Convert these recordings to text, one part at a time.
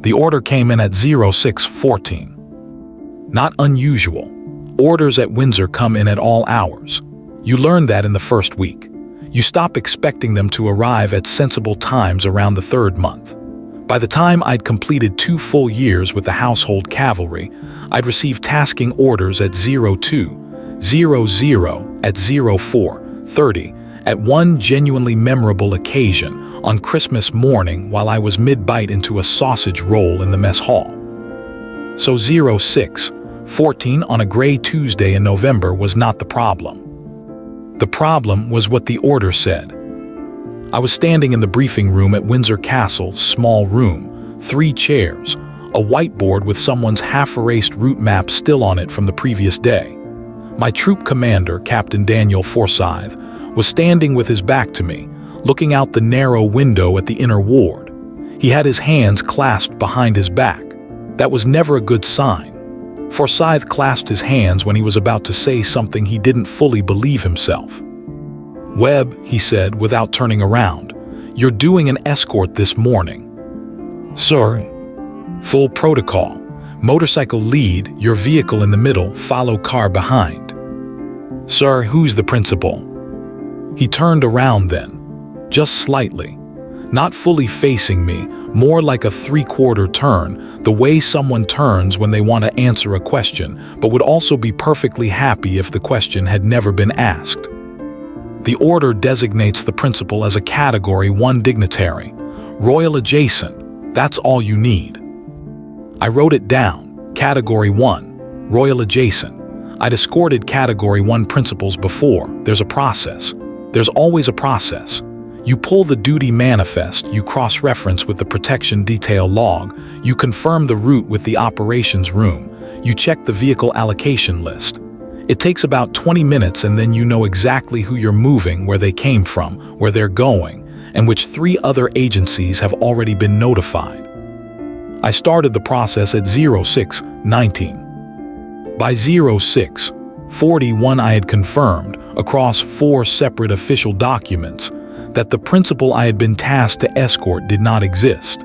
The order came in at 0614. Not unusual. Orders at Windsor come in at all hours. You learn that in the first week. You stop expecting them to arrive at sensible times around the third month. By the time I'd completed 2 full years with the household cavalry, I'd received tasking orders at 02, 00, at 04, 30, at one genuinely memorable occasion on Christmas morning while I was mid-bite into a sausage roll in the mess hall. So 06, 14 on a gray Tuesday in November was not the problem. The problem was what the order said. I was standing in the briefing room at Windsor Castle's small room, 3 chairs, a whiteboard with someone's half-erased route map still on it from the previous day. My troop commander, Captain Daniel Forsyth, was standing with his back to me, looking out the narrow window at the inner ward. He had his hands clasped behind his back. That was never a good sign. Forsyth clasped his hands when he was about to say something he didn't fully believe himself. "Webb," he said without turning around, "you're doing an escort this morning." "Sir." "Full protocol. Motorcycle lead, your vehicle in the middle, follow car behind." "Sir, who's the principal?" He turned around then, just slightly. Not fully facing me, more like a 3/4 turn, the way someone turns when they want to answer a question, but would also be perfectly happy if the question had never been asked. The order designates the principal as a Category 1 dignitary. Royal adjacent, that's all you need. I wrote it down, Category 1, Royal adjacent. I'd escorted Category 1 principals before. There's a process. There's always a process. You pull the duty manifest, you cross-reference with the protection detail log, you confirm the route with the operations room, you check the vehicle allocation list. It takes about 20 minutes and then you know exactly who you're moving, where they came from, where they're going, and which 3 other agencies have already been notified. I started the process at 06:19. By 06:41 I had confirmed, across 4 separate official documents, that the principal I had been tasked to escort did not exist.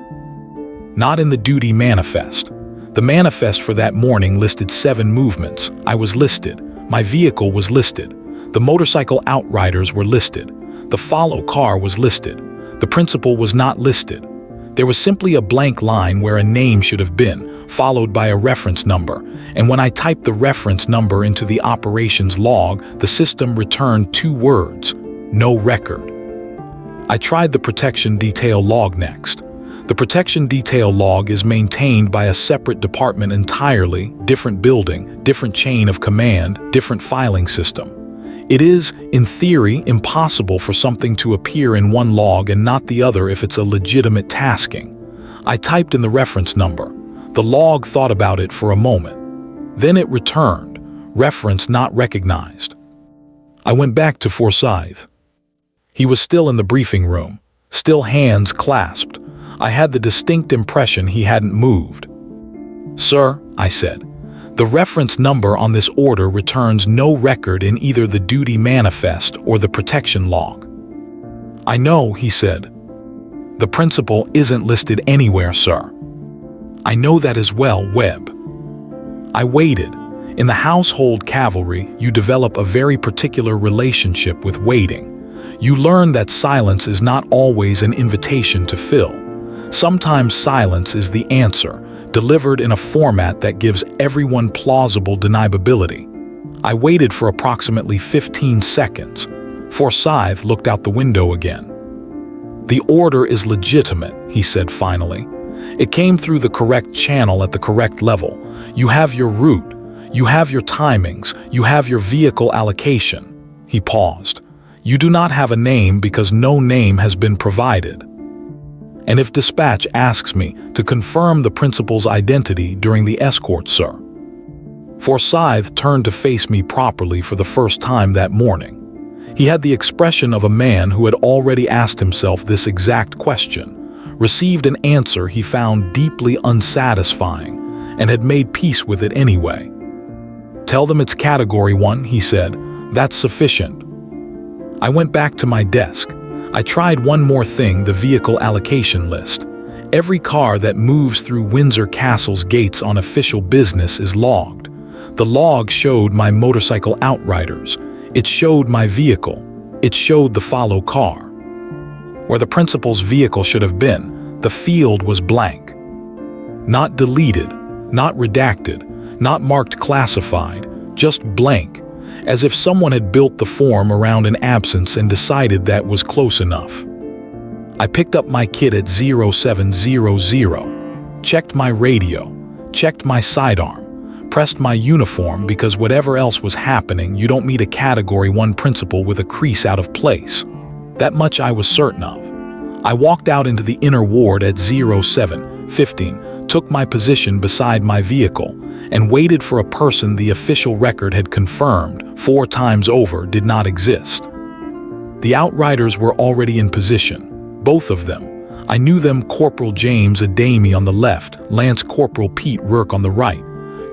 Not in the duty manifest. The manifest for that morning listed 7 movements. I was listed. My vehicle was listed. The motorcycle outriders were listed. The follow car was listed. The principal was not listed. There was simply a blank line where a name should have been, followed by a reference number, and when I typed the reference number into the operations log, the system returned 2 words, no record. I tried the protection detail log next. The protection detail log is maintained by a separate department entirely, different building, different chain of command, different filing system. It is, in theory, impossible for something to appear in one log and not the other if it's a legitimate tasking. I typed in the reference number. The log thought about it for a moment. Then it returned, reference not recognized. I went back to Forsyth. He was still in the briefing room, still hands clasped. I had the distinct impression he hadn't moved. "Sir," I said, "the reference number on this order returns no record in either the duty manifest or the protection log." "I know," he said. "The principal isn't listed anywhere, sir." "I know that as well, Webb." I waited. In the household cavalry, you develop a very particular relationship with waiting. You learn that silence is not always an invitation to fill. Sometimes silence is the answer, delivered in a format that gives everyone plausible deniability. I waited for approximately 15 seconds. Forsyth looked out the window again. "The order is legitimate," he said finally. "It came through the correct channel at the correct level. You have your route, you have your timings, you have your vehicle allocation." He paused. "You do not have a name because no name has been provided. And if dispatch asks me to confirm the principal's identity during the escort, sir." Forsyth turned to face me properly for the first time that morning. He had the expression of a man who had already asked himself this exact question, received an answer he found deeply unsatisfying, and had made peace with it anyway. "Tell them it's Category 1, he said. "That's sufficient." I went back to my desk. I tried one more thing, the vehicle allocation list. Every car that moves through Windsor Castle's gates on official business is logged. The log showed my motorcycle outriders. It showed my vehicle. It showed the follow car. Where the principal's vehicle should have been, the field was blank. Not deleted, not redacted, not marked classified, just blank, as if someone had built the form around an absence and decided that was close enough. I picked up my kit at 0700, checked my radio, checked my sidearm, pressed my uniform because whatever else was happening, you don't meet a Category 1 principal with a crease out of place. That much I was certain of. I walked out into the inner ward at 07:15, took my position beside my vehicle, and waited for a person the official record had confirmed 4 times over did not exist. The outriders were already in position, both of them. I knew them: Corporal James Adami on the left, Lance Corporal Pete Rourke on the right.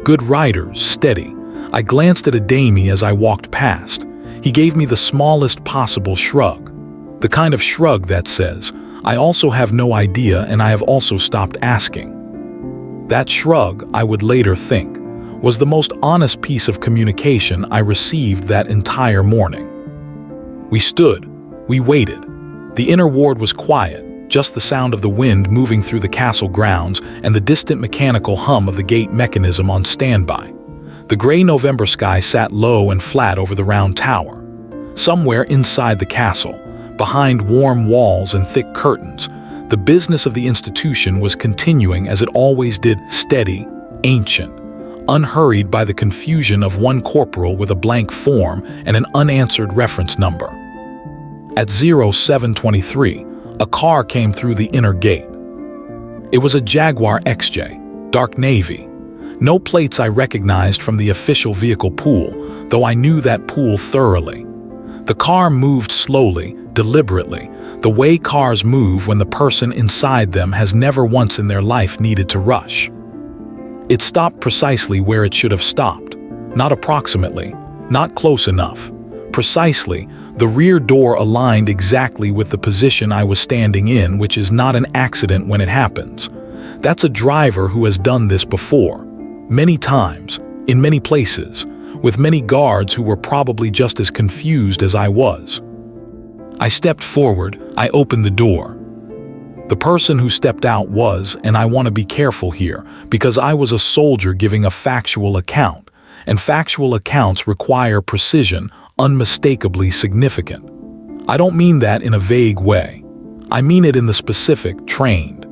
Good riders, steady. I glanced at Adami as I walked past. He gave me the smallest possible shrug. The kind of shrug that says, I also have no idea and I have also stopped asking. That shrug, I would later think, was the most honest piece of communication I received that entire morning. We stood. We waited. The inner ward was quiet, just the sound of the wind moving through the castle grounds and the distant mechanical hum of the gate mechanism on standby. The gray November sky sat low and flat over the round tower. Somewhere inside the castle, behind warm walls and thick curtains, the business of the institution was continuing as it always did, steady, ancient, unhurried by the confusion of one corporal with a blank form and an unanswered reference number. At 07:23, a car came through the inner gate. It was a Jaguar XJ, dark navy. No plates I recognized from the official vehicle pool, though I knew that pool thoroughly. The car moved slowly, deliberately, the way cars move when the person inside them has never once in their life needed to rush. It stopped precisely where it should have stopped, not approximately, not close enough. Precisely, the rear door aligned exactly with the position I was standing in, which is not an accident when it happens. That's a driver who has done this before, many times, in many places, with many guards who were probably just as confused as I was. I stepped forward, I opened the door. The person who stepped out was, and I want to be careful here, because I was a soldier giving a factual account, and factual accounts require precision, unmistakably significant. I don't mean that in a vague way. I mean it in the specific, trained,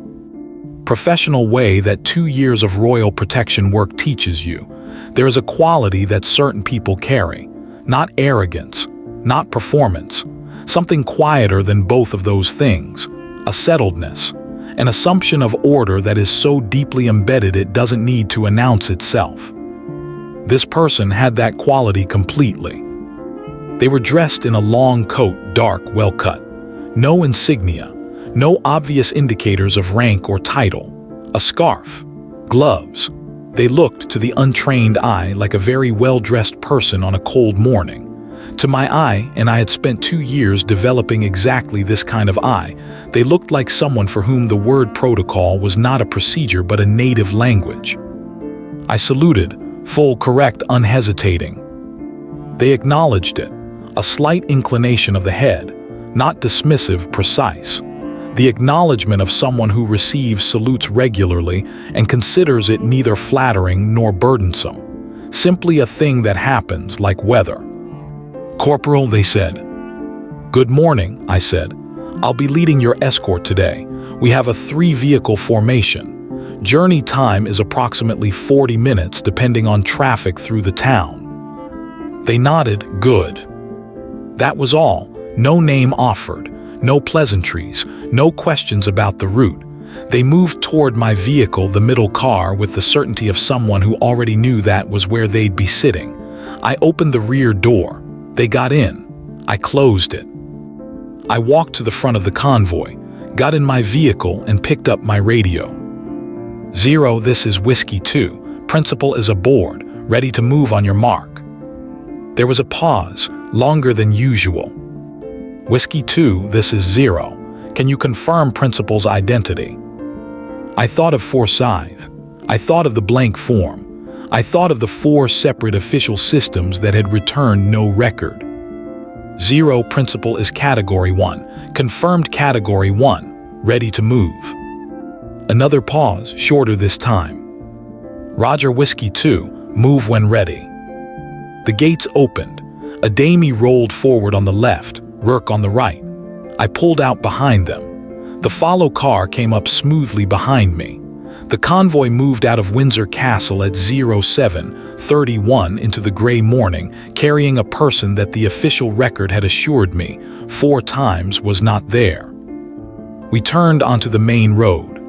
professional way that 2 years of Royal Protection work teaches you. There is a quality that certain people carry, not arrogance, not performance, something quieter than both of those things, a settledness, an assumption of order that is so deeply embedded it doesn't need to announce itself. This person had that quality completely. They were dressed in a long coat, dark, well-cut. No insignia, no obvious indicators of rank or title. A scarf, gloves. They looked, to the untrained eye, like a very well-dressed person on a cold morning. To my eye, and I had spent 2 years developing exactly this kind of eye, they looked like someone for whom the word protocol was not a procedure but a native language. I saluted, full, correct, unhesitating. They acknowledged it, a slight inclination of the head, not dismissive, precise. The acknowledgement of someone who receives salutes regularly and considers it neither flattering nor burdensome, simply a thing that happens, like weather. "Corporal," they said. "Good morning," I said. "I'll be leading your escort today. We have a 3-vehicle formation. Journey time is approximately 40 minutes depending on traffic through the town." They nodded, good. That was all. No name offered, no pleasantries, no questions about the route. They moved toward my vehicle, the middle car, with the certainty of someone who already knew that was where they'd be sitting. I opened the rear door. They got in. I closed it. I walked to the front of the convoy, got in my vehicle, and picked up my radio. 0, this is Whiskey 2. Principal is aboard, ready to move on your mark. There was a pause, longer than usual. Whiskey 2, this is 0. Can you confirm Principal's identity? I thought of Forsyth. I thought of the blank form. I thought of the 4 separate official systems that had returned no record. 0 principal is Category 1, confirmed Category 1, ready to move. Another pause, shorter this time. Roger Whiskey 2, move when ready. The gates opened. Adami rolled forward on the left, Rourke on the right. I pulled out behind them. The follow car came up smoothly behind me. The convoy moved out of Windsor Castle at 07:31 into the gray morning, carrying a person that the official record had assured me 4 times was not there. We turned onto the main road.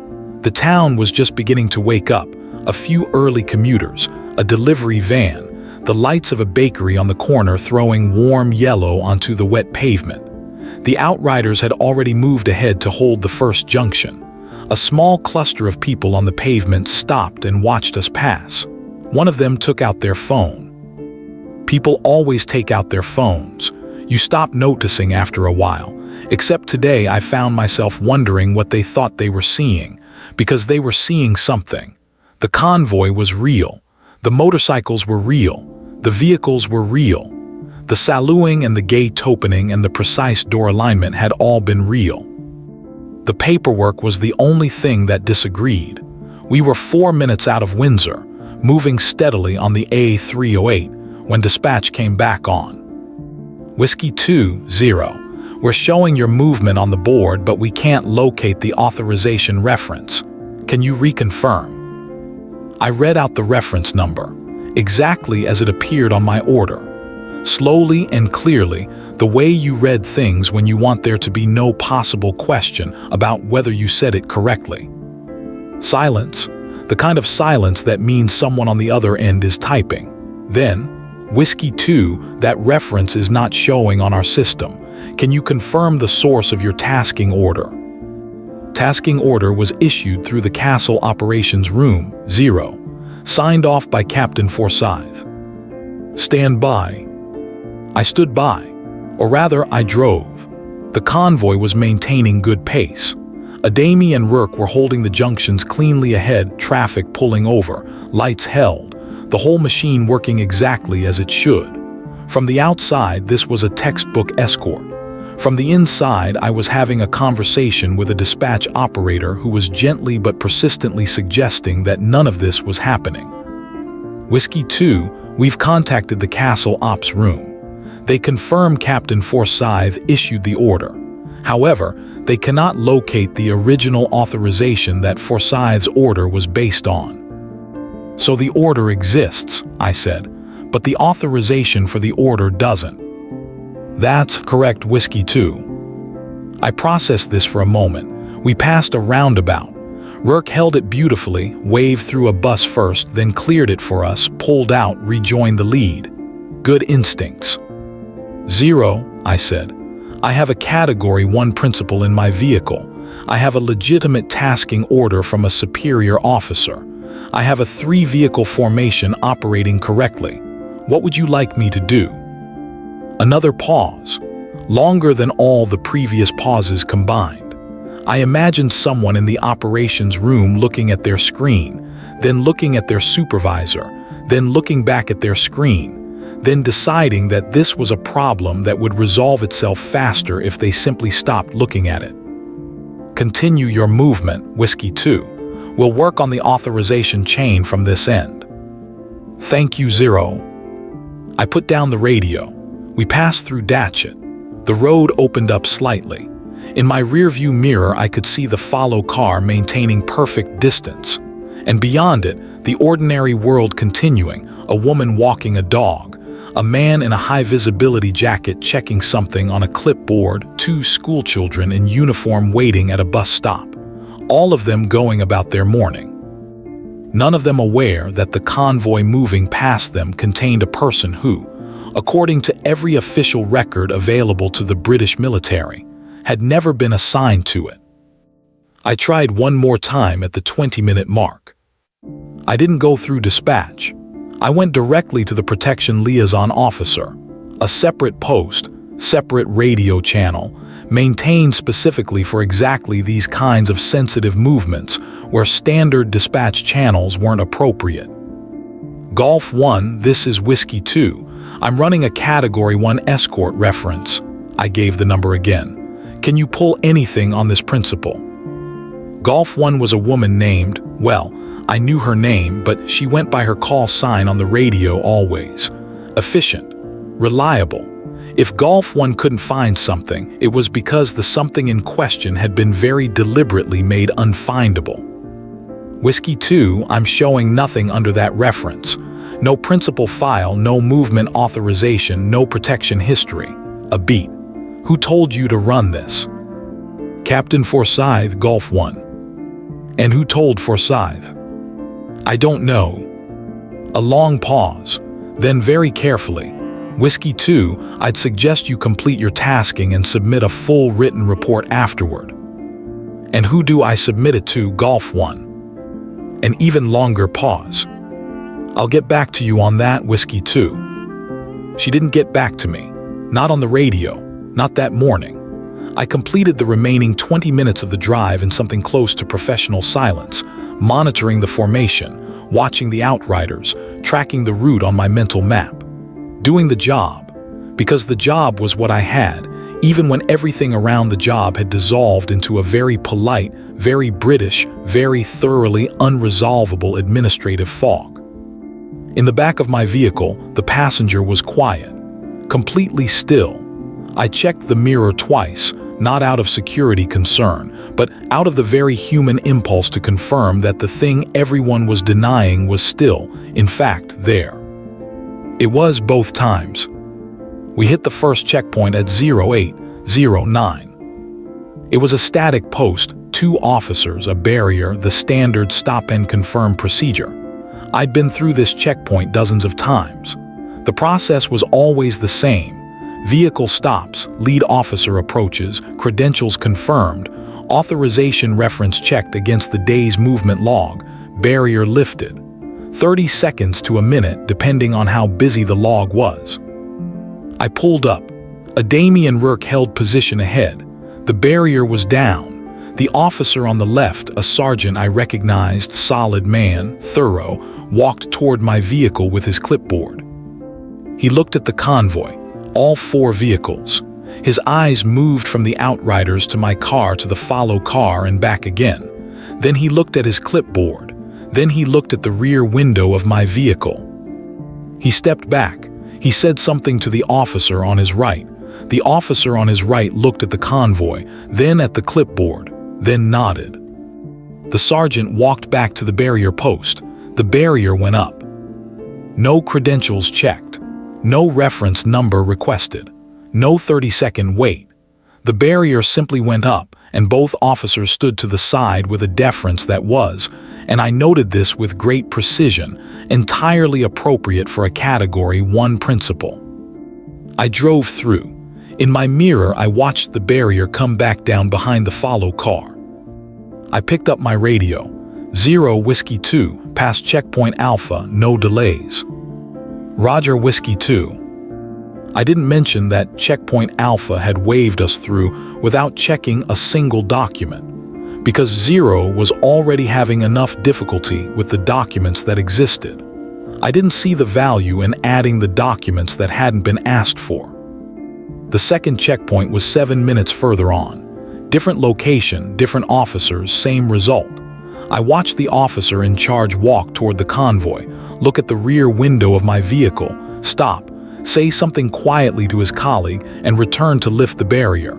The town was just beginning to wake up. A few early commuters, a delivery van, the lights of a bakery on the corner throwing warm yellow onto the wet pavement. The outriders had already moved ahead to hold the first junction. A small cluster of people on the pavement stopped and watched us pass. One of them took out their phone. People always take out their phones. You stop noticing after a while, except today I found myself wondering what they thought they were seeing, because they were seeing something. The convoy was real. The motorcycles were real. The vehicles were real. The saluting and the gate opening and the precise door alignment had all been real. The paperwork was the only thing that disagreed. We were 4 minutes out of Windsor, moving steadily on the A308, when dispatch came back on. Whiskey 2-0. We're showing your movement on the board, but we can't locate the authorization reference. Can you reconfirm? I read out the reference number, exactly as it appeared on my order. Slowly and clearly, the way you read things when you want there to be no possible question about whether you said it correctly. Silence, the kind of silence that means someone on the other end is typing. Then, Whiskey 2, that reference is not showing on our system. Can you confirm the source of your tasking order? Tasking order was issued through the Castle Operations Room, 0. Signed off by Captain Forsyth. Stand by. I stood by, or rather I drove. The convoy was maintaining good pace. Adami and Rourke were holding the junctions cleanly ahead, traffic pulling over, lights held, the whole machine working exactly as it should. From the outside, this was a textbook escort. From the inside, I was having a conversation with a dispatch operator who was gently but persistently suggesting that none of this was happening. Whiskey 2, we've contacted the Castle Ops Room. They confirm Captain Forsyth issued the order. However, they cannot locate the original authorization that Forsyth's order was based on. So the order exists, I said, but the authorization for the order doesn't. That's correct, Whiskey 2. I processed this for a moment. We passed a roundabout. Rourke held it beautifully, waved through a bus first, then cleared it for us, pulled out, rejoined the lead. Good instincts. 0, I said. I have a Category 1 principal in my vehicle. I have a legitimate tasking order from a superior officer. I have a 3-vehicle formation operating correctly. What would you like me to do? Another pause, longer than all the previous pauses combined. I imagined someone in the operations room looking at their screen, then looking at their supervisor, then looking back at their screen, then deciding that this was a problem that would resolve itself faster if they simply stopped looking at it. Continue your movement, Whiskey 2. We'll work on the authorization chain from this end. Thank you, 0. I put down the radio. We passed through Datchet. The road opened up slightly. In my rearview mirror, I could see the follow car maintaining perfect distance. And beyond it, the ordinary world continuing, a woman walking a dog, a man in a high-visibility jacket checking something on a clipboard, 2 schoolchildren in uniform waiting at a bus stop, all of them going about their morning. None of them aware that the convoy moving past them contained a person who, according to every official record available to the British military, had never been assigned to it. I tried one more time at the 20-minute mark. I didn't go through dispatch. I went directly to the protection liaison officer, a separate post, separate radio channel, maintained specifically for exactly these kinds of sensitive movements where standard dispatch channels weren't appropriate. Golf 1, this is Whiskey 2. I'm running a Category 1 Escort reference. I gave the number again. Can you pull anything on this principle? Golf 1 was a woman named, well, I knew her name, but she went by her call sign on the radio always. Efficient. Reliable. If Golf 1 couldn't find something, it was because the something in question had been very deliberately made unfindable. Whiskey 2, I'm showing nothing under that reference. No principal file, no movement authorization, no protection history. A beat. Who told you to run this? Captain Forsyth, Golf 1. And who told Forsyth? I don't know. A long pause. Then very carefully. Whiskey 2, I'd suggest you complete your tasking and submit a full written report afterward. And who do I submit it to, Golf 1? An even longer pause. I'll get back to you on that, Whiskey 2. She didn't get back to me. Not on the radio. Not that morning. I completed the remaining 20 minutes of the drive in something close to professional silence, monitoring the formation, watching the outriders, tracking the route on my mental map. Doing the job, because the job was what I had, even when everything around the job had dissolved into a very polite, very British, very thoroughly unresolvable administrative fog. In the back of my vehicle, the passenger was quiet, completely still. I checked the mirror twice, not out of security concern, but out of the very human impulse to confirm that the thing everyone was denying was still, in fact, there. It was both times. We hit the first checkpoint at 0809. It was a static post, 2 officers, a barrier, the standard stop and confirm procedure. I'd been through this checkpoint dozens of times. The process was always the same. Vehicle stops, lead officer approaches, credentials confirmed, authorization reference checked against the day's movement log, barrier lifted. 30 seconds to a minute depending on how busy the log was. I pulled up. A Damien Rourke held position ahead. The barrier was down. The officer on the left, a sergeant I recognized, solid man, thorough, walked toward my vehicle with his clipboard. He looked at the convoy, all 4 vehicles. His eyes moved from the outriders to my car to the follow car and back again. Then he looked at his clipboard. Then he looked at the rear window of my vehicle. He stepped back. He said something to the officer on his right. The officer on his right looked at the convoy, then at the clipboard, then nodded. The sergeant walked back to the barrier post. The barrier went up. No credentials checked. No reference number requested. No 30-second wait. The barrier simply went up, and both officers stood to the side with a deference that was, and I noted this with great precision, entirely appropriate for a Category 1 principle. I drove through. In my mirror, I watched the barrier come back down behind the follow car. I picked up my radio. 0 Whiskey 2, past checkpoint Alpha, no delays. Roger Whiskey 2. I didn't mention that checkpoint Alpha had waved us through without checking a single document, because 0 was already having enough difficulty with the documents that existed. I didn't see the value in adding the documents that hadn't been asked for. The second checkpoint was 7 minutes further on. Different location, different officers, same result. I watched the officer in charge walk toward the convoy, look at the rear window of my vehicle, stop, say something quietly to his colleague, and return to lift the barrier.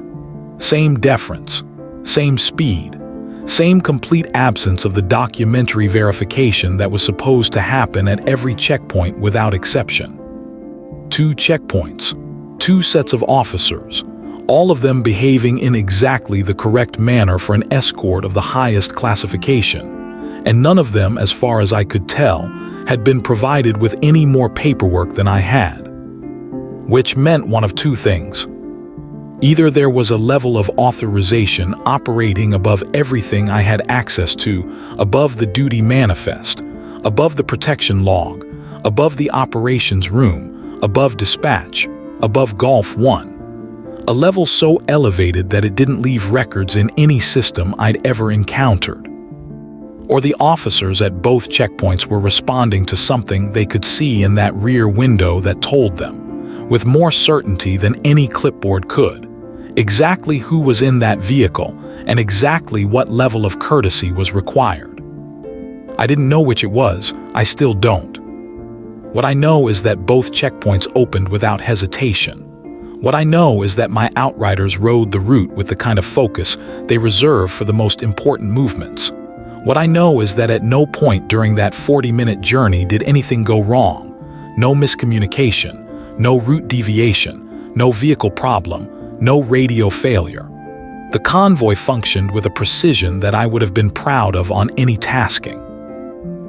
Same deference, same speed, same complete absence of the documentary verification that was supposed to happen at every checkpoint without exception. 2 checkpoints, 2 sets of officers, all of them behaving in exactly the correct manner for an escort of the highest classification, and none of them, as far as I could tell, had been provided with any more paperwork than I had. Which meant one of 2 things. Either there was a level of authorization operating above everything I had access to, above the duty manifest, above the protection log, above the operations room, above dispatch, above Golf 1. A level so elevated that it didn't leave records in any system I'd ever encountered. Or the officers at both checkpoints were responding to something they could see in that rear window that told them, with more certainty than any clipboard could, exactly who was in that vehicle and exactly what level of courtesy was required. I didn't know which it was, I still don't. What I know is that both checkpoints opened without hesitation. What I know is that my outriders rode the route with the kind of focus they reserve for the most important movements. What I know is that at no point during that 40-minute journey did anything go wrong. No miscommunication, no route deviation, no vehicle problem, no radio failure. The convoy functioned with a precision that I would have been proud of on any tasking.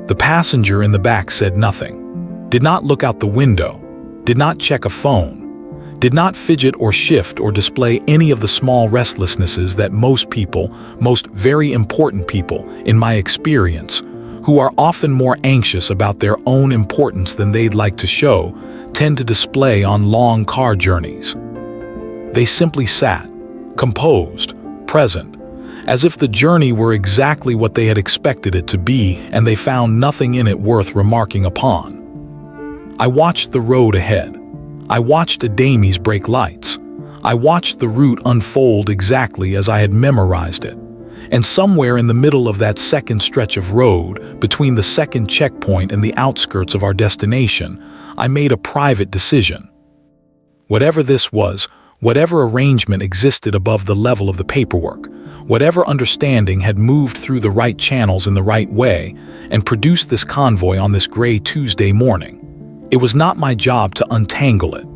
The passenger in the back said nothing, did not look out the window, did not check a phone, did not fidget or shift or display any of the small restlessnesses that most people, most very important people, in my experience, who are often more anxious about their own importance than they'd like to show, tend to display on long car journeys. They simply sat, composed, present, as if the journey were exactly what they had expected it to be and they found nothing in it worth remarking upon. I watched the road ahead. I watched Adami's brake lights. I watched the route unfold exactly as I had memorized it. And somewhere in the middle of that second stretch of road, between the second checkpoint and the outskirts of our destination, I made a private decision. Whatever this was, whatever arrangement existed above the level of the paperwork, whatever understanding had moved through the right channels in the right way and produced this convoy on this gray Tuesday morning, it was not my job to untangle it.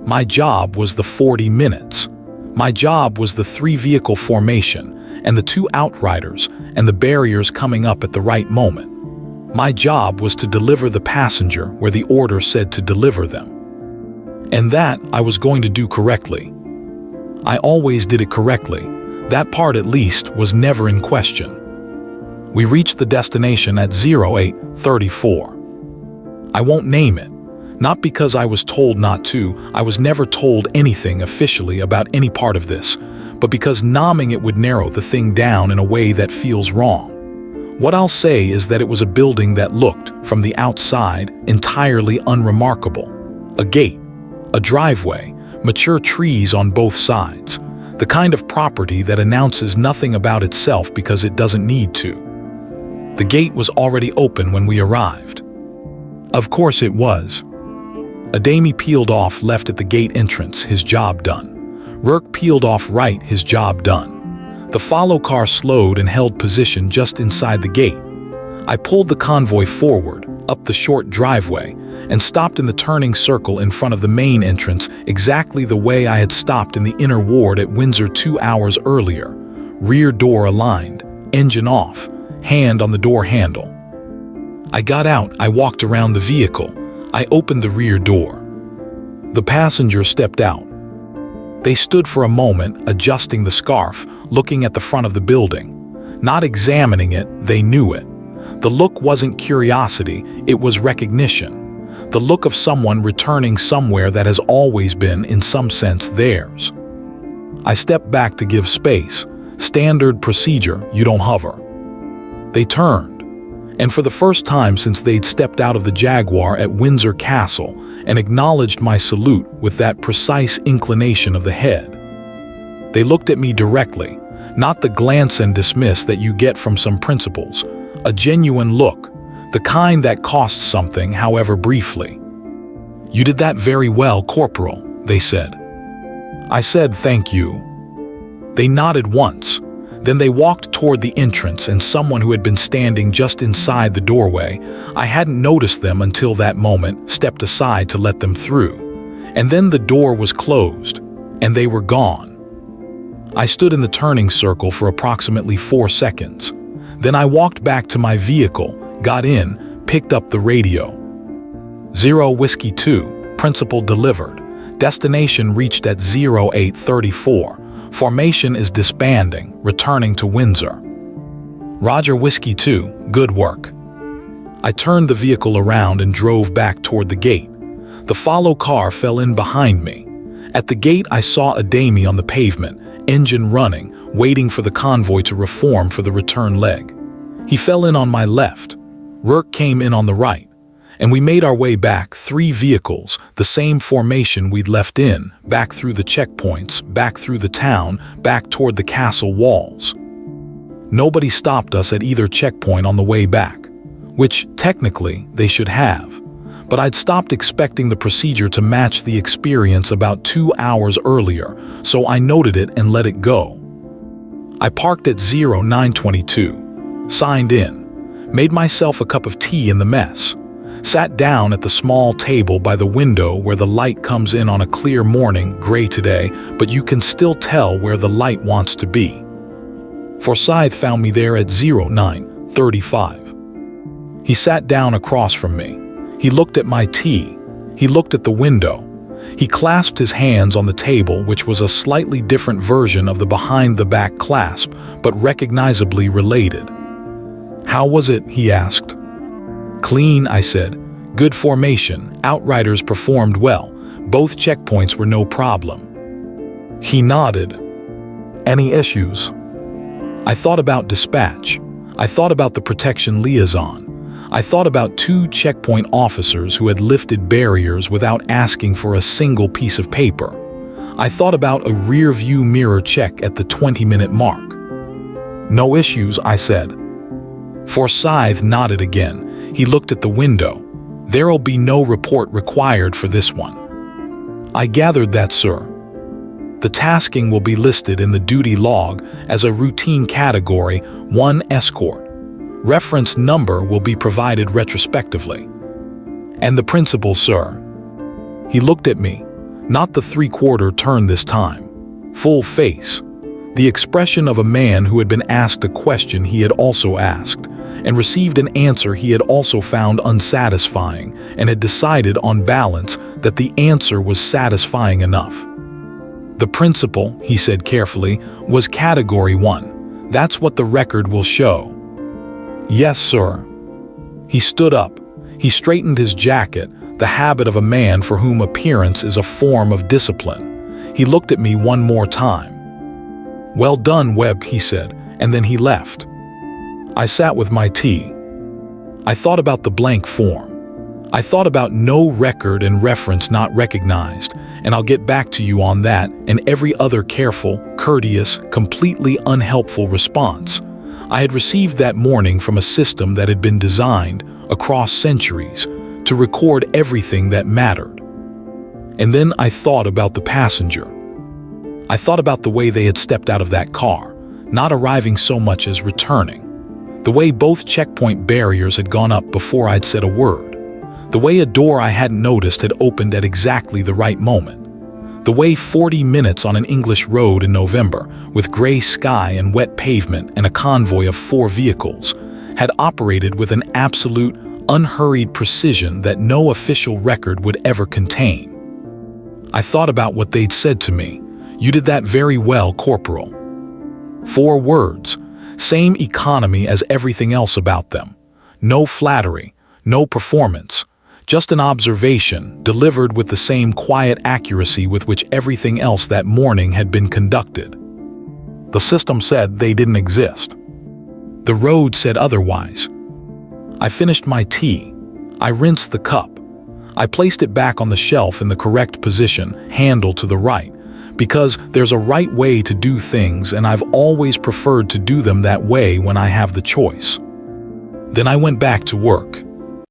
My job was the 40 minutes. My job was the 3-vehicle formation and the 2 outriders and the barriers coming up at the right moment. My job was to deliver the passenger where the order said to deliver them. And that I was going to do correctly. I always did it correctly. That part, at least, was never in question. We reached the destination at 08:34. I won't name it. Not because I was told not to, I was never told anything officially about any part of this, but because nomming it would narrow the thing down in a way that feels wrong. What I'll say is that it was a building that looked, from the outside, entirely unremarkable. A gate, a driveway, mature trees on both sides, the kind of property that announces nothing about itself because it doesn't need to. The gate was already open when we arrived. Of course it was. Adami peeled off left at the gate entrance, his job done. Rourke peeled off right, his job done. The follow car slowed and held position just inside the gate. I pulled the convoy forward, up the short driveway, and stopped in the turning circle in front of the main entrance exactly the way I had stopped in the inner ward at Windsor 2 hours earlier. Rear door aligned, engine off, hand on the door handle. I got out, I walked around the vehicle. I opened the rear door. The passenger stepped out. They stood for a moment, adjusting the scarf, looking at the front of the building. Not examining it, they knew it. The look wasn't curiosity, it was recognition. The look of someone returning somewhere that has always been, in some sense, theirs. I stepped back to give space. Standard procedure, you don't hover. They turned. And for the first time since they'd stepped out of the Jaguar at Windsor Castle and acknowledged my salute with that precise inclination of the head. They looked at me directly, not the glance and dismiss that you get from some principals, a genuine look, the kind that costs something, however briefly. "You did that very well, Corporal," they said. I said, "Thank you." They nodded once. Then they walked toward the entrance and someone who had been standing just inside the doorway, I hadn't noticed them until that moment, stepped aside to let them through. And then the door was closed, and they were gone. I stood in the turning circle for approximately 4 seconds. Then I walked back to my vehicle, got in, picked up the radio. 0 Whiskey 2, principal delivered. Destination reached at 08:34. Formation is disbanding, returning to Windsor. Roger Whiskey 2, good work. I turned the vehicle around and drove back toward the gate. The follow car fell in behind me. At the gate, I saw Adami on the pavement, engine running, waiting for the convoy to reform for the return leg. He fell in on my left. Rourke came in on the right, and we made our way back, 3 vehicles, the same formation we'd left in, back through the checkpoints, back through the town, back toward the castle walls. Nobody stopped us at either checkpoint on the way back, which technically they should have, but I'd stopped expecting the procedure to match the experience about 2 hours earlier, so I noted it and let it go. I parked at 0922, signed in, made myself a cup of tea in the mess, sat down at the small table by the window where the light comes in on a clear morning, gray today, but you can still tell where the light wants to be. Forsyth found me there at 0935. He sat down across from me. He looked at my tea. He looked at the window. He clasped his hands on the table, which was a slightly different version of the behind-the-back clasp, but recognizably related. "How was it?" he asked. "Clean," I said. "Good formation. Outriders performed well. Both checkpoints were no problem." He nodded. "Any issues?" I thought about dispatch. I thought about the protection liaison. I thought about 2 checkpoint officers who had lifted barriers without asking for a single piece of paper. I thought about a rear-view mirror check at the 20-minute mark. "No issues," I said. Forsyth nodded again. He looked at the window. "There'll be no report required for this one." "I gathered that, sir. The tasking will be listed in the duty log as a routine category 1 Escort. Reference number will be provided retrospectively." "And the principal, sir?" He looked at me, not the 3/4 turn this time. Full face. The expression of a man who had been asked a question he had also asked, and received an answer he had also found unsatisfying, and had decided on balance that the answer was satisfying enough. "The principal," he said carefully, "was category 1. That's what the record will show." "Yes, sir." He stood up. He straightened his jacket, the habit of a man for whom appearance is a form of discipline. He looked at me one more time. "Well done, Webb," he said, and then he left. I sat with my tea. I thought about the blank form. I thought about no record and reference not recognized, and I'll get back to you on that and every other careful, courteous, completely unhelpful response I had received that morning from a system that had been designed, across centuries, to record everything that mattered. And then I thought about the passenger. I thought about the way they had stepped out of that car, not arriving so much as returning. The way both checkpoint barriers had gone up before I'd said a word. The way a door I hadn't noticed had opened at exactly the right moment. The way 40 minutes on an English road in November, with gray sky and wet pavement and a convoy of 4 vehicles, had operated with an absolute, unhurried precision that no official record would ever contain. I thought about what they'd said to me. "You did that very well, Corporal." 4 words, same economy as everything else about them. No flattery, no performance. Just an observation, delivered with the same quiet accuracy with which everything else that morning had been conducted. The system said they didn't exist. The road said otherwise. I finished my tea. I rinsed the cup. I placed it back on the shelf in the correct position, handle to the right, because there's a right way to do things and I've always preferred to do them that way when I have the choice. Then I went back to work.